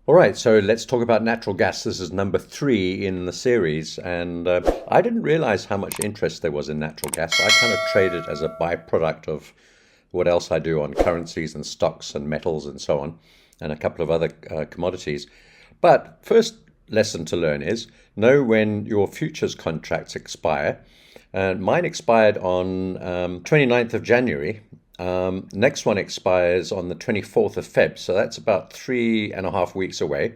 All right, so let's talk about natural gas. This is number 3 in the series, and I didn't realize how much interest there was in natural gas. I kind of trade it as a byproduct of what else I do on currencies and stocks and metals and so on, and a couple of other commodities. But first lesson to learn is know when your futures contracts expire. And mine expired on 29th of January. Next one expires on the 24th of Feb, so that's about 3.5 weeks away.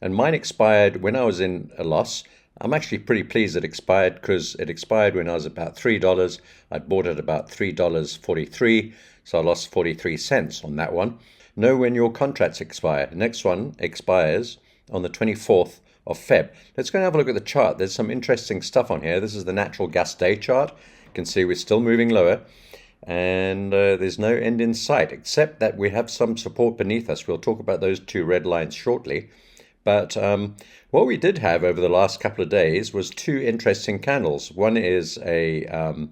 And mine expired when I was in a loss. I'm actually pretty pleased it expired because it expired when I was about $3. I'd bought it about $3.43, so I lost 43 cents on that one. Know when your contracts expire. The next one expires on the 24th of Feb. Let's go and have a look at the chart. There's some interesting stuff on here. This is the natural gas day chart. You can see we're still moving lower. And there's no end in sight, except that we have some support beneath us. We'll talk about those two red lines shortly. But what we did have over the last couple of days was two interesting candles. One is well,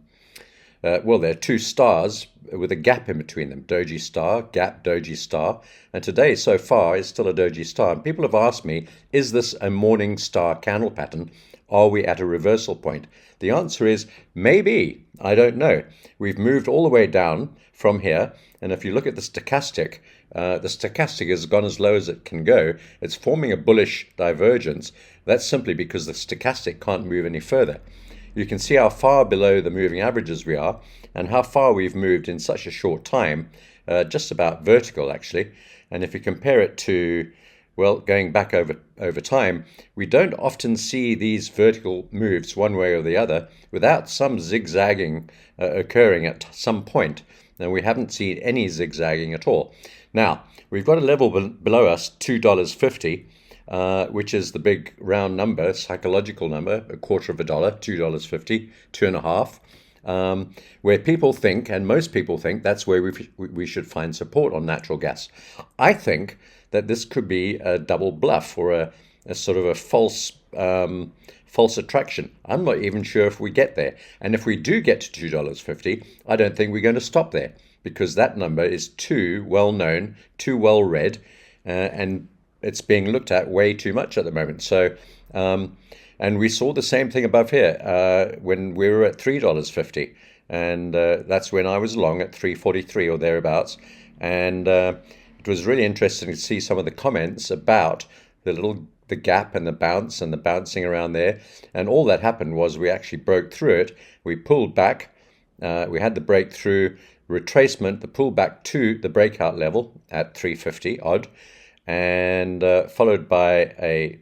there are two stars with a gap in between them. Doji star, gap, doji star. And today, so far, is still a doji star. And people have asked me, is this a morning star candle pattern? Are we at a reversal point? The answer is maybe. I don't know. We've moved all the way down from here. And if you look at the stochastic has gone as low as it can go. It's forming a bullish divergence. That's simply because the stochastic can't move any further. You can see how far below the moving averages we are and how far we've moved in such a short time, just about vertical actually. And if you compare it to, well, going back over time, we don't often see these vertical moves one way or the other without some zigzagging occurring at some point. And we haven't seen any zigzagging at all. Now, we've got a level below us, $2.50. Which is the big round number, psychological number, a quarter of a dollar, $2.50, 2.5, where people think, and most people think, that's where we should find support on natural gas. I think that this could be a double bluff or a sort of a false attraction. I'm not even sure if we get there. And if we do get to $2.50, I don't think we're going to stop there because that number is too well known, too well read, and it's being looked at way too much at the moment. So, and we saw the same thing above here when we were at $3.50, and that's when I was long at $3.43 or thereabouts. And it was really interesting to see some of the comments about the gap and the bounce and the bouncing around there. And all that happened was we actually broke through it. We pulled back. We had the breakthrough retracement, the pullback to the breakout level at 350 odd. And followed by a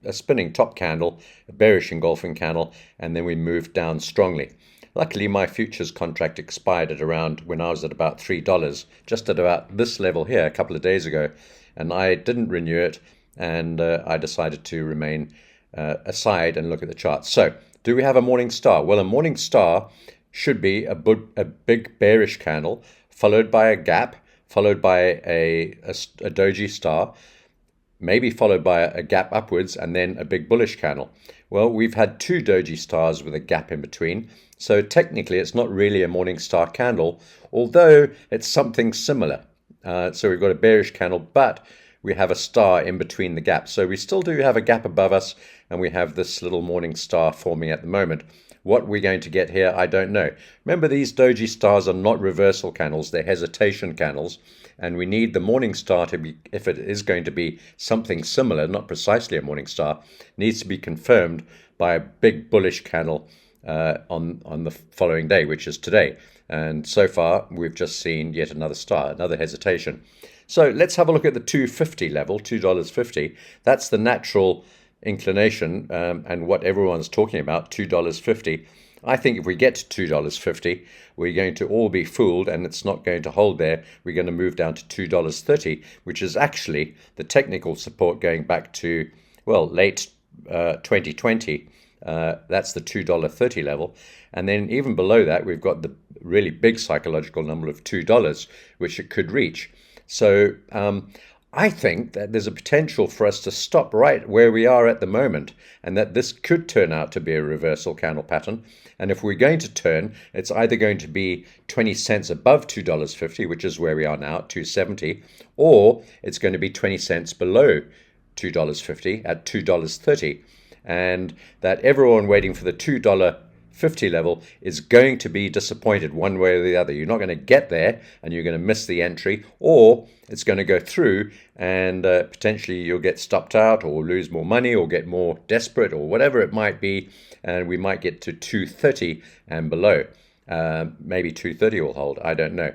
spinning top candle, a bearish engulfing candle, and then we moved down strongly. Luckily, my futures contract expired at around when I was at about $3, just at about this level here a couple of days ago, and I didn't renew it, and I decided to remain aside and look at the chart. So, do we have a morning star? Well, a morning star should be a big bearish candle, followed by a gap, followed by a doji star, maybe followed by a gap upwards, and then a big bullish candle. Well, we've had two doji stars with a gap in between, so technically it's not really a morning star candle, although it's something similar. So we've got a bearish candle, but we have a star in between the gaps. So we still do have a gap above us, and we have this little morning star forming at the moment. What we're going to get here, I don't know. Remember, these doji stars are not reversal candles, they're hesitation candles, and we need the morning star to be, if it is going to be something similar, not precisely a morning star, needs to be confirmed by a big bullish candle on the following day, which is today. And so far, we've just seen yet another star, another hesitation. So let's have a look at the 250 level, $2.50. That's the natural inclination and what everyone's talking about, $2.50. I think if we get to $2.50, we're going to all be fooled and it's not going to hold there. We're going to move down to $2.30, which is actually the technical support going back to, well, late 2020. That's the $2.30 level. And then even below that, we've got the really big psychological number of $2, which it could reach. So I think that there's a potential for us to stop right where we are at the moment, and that this could turn out to be a reversal candle pattern. And if we're going to turn, it's either going to be 20 cents above $2.50, which is where we are now at 270, or it's going to be 20 cents below $2.50 at $2.30. And that everyone waiting for the $2.50 level is going to be disappointed one way or the other. You're not going to get there and you're going to miss the entry, or it's going to go through and potentially you'll get stopped out or lose more money or get more desperate or whatever it might be, and we might get to 230 and below. Maybe 230 will hold, I don't know.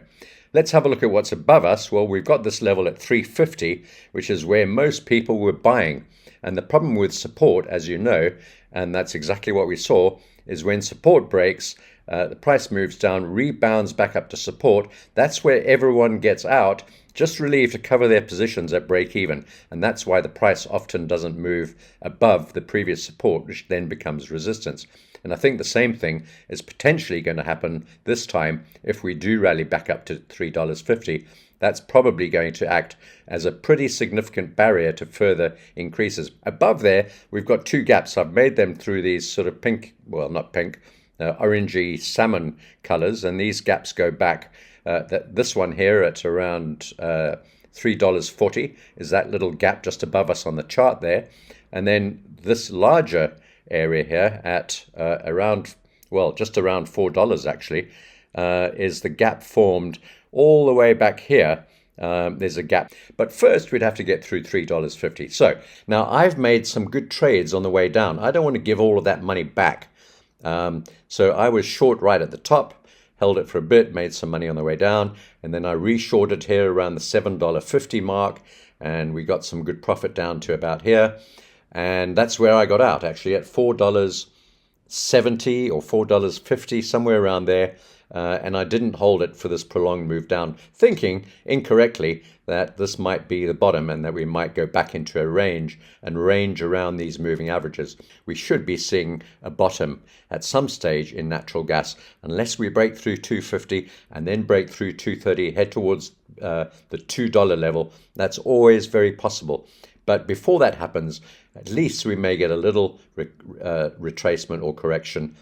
Let's have a look at what's above us. Well, we've got this level at 350, which is where most people were buying. And the problem with support, as you know, and that's exactly what we saw, is when support breaks, the price moves down, rebounds back up to support. That's where everyone gets out, just relieved to cover their positions at break even. And that's why the price often doesn't move above the previous support, which then becomes resistance. And I think the same thing is potentially going to happen this time if we do rally back up to $3.50. That's probably going to act as a pretty significant barrier to further increases. Above there, we've got two gaps. I've made them through these sort of pink, well, not pink, orangey salmon colors, and these gaps go back. This one here at around $3.40 is that little gap just above us on the chart there. And then this larger area here at around, well, just around $4 actually, is the gap formed all the way back here. There's a gap. But first, we'd have to get through $3.50. So now I've made some good trades on the way down. I don't want to give all of that money back. So I was short right at the top, held it for a bit, made some money on the way down, and then I re-shorted here around the $7.50 mark, and we got some good profit down to about here. And that's where I got out, actually, at $4.70 or $4.50, somewhere around there. And I didn't hold it for this prolonged move down, thinking incorrectly that this might be the bottom and that we might go back into a range and range around these moving averages. We should be seeing a bottom at some stage in natural gas, unless we break through 250 and then break through 230, head towards the $2 level. That's always very possible. But before that happens, at least we may get a little retracement or correction.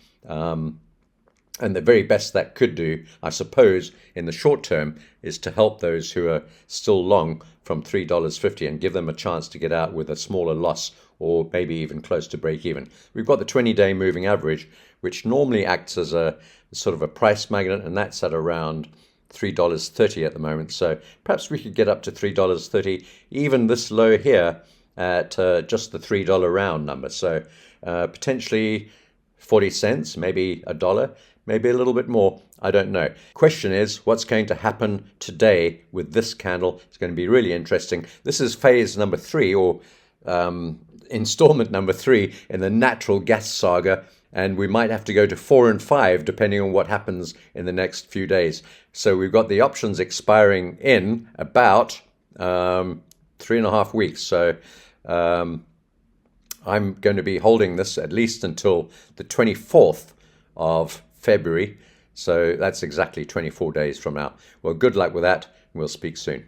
And the very best that could do, I suppose, in the short term, is to help those who are still long from $3.50 and give them a chance to get out with a smaller loss or maybe even close to break even. We've got the 20-day moving average, which normally acts as a sort of a price magnet, and that's at around $3.30 at the moment. So perhaps we could get up to $3.30, even this low here at just the $3 round number. So potentially 40 cents, maybe a dollar, maybe a little bit more. I don't know. Question is, what's going to happen today with this candle? It's going to be really interesting. This is phase number 3, or installment number 3 in the natural gas saga. And we might have to go to 4 and 5 depending on what happens in the next few days. So we've got the options expiring in about 3.5 weeks. So I'm going to be holding this at least until the 24th of February. So that's exactly 24 days from now. Well, good luck with that. We'll speak soon.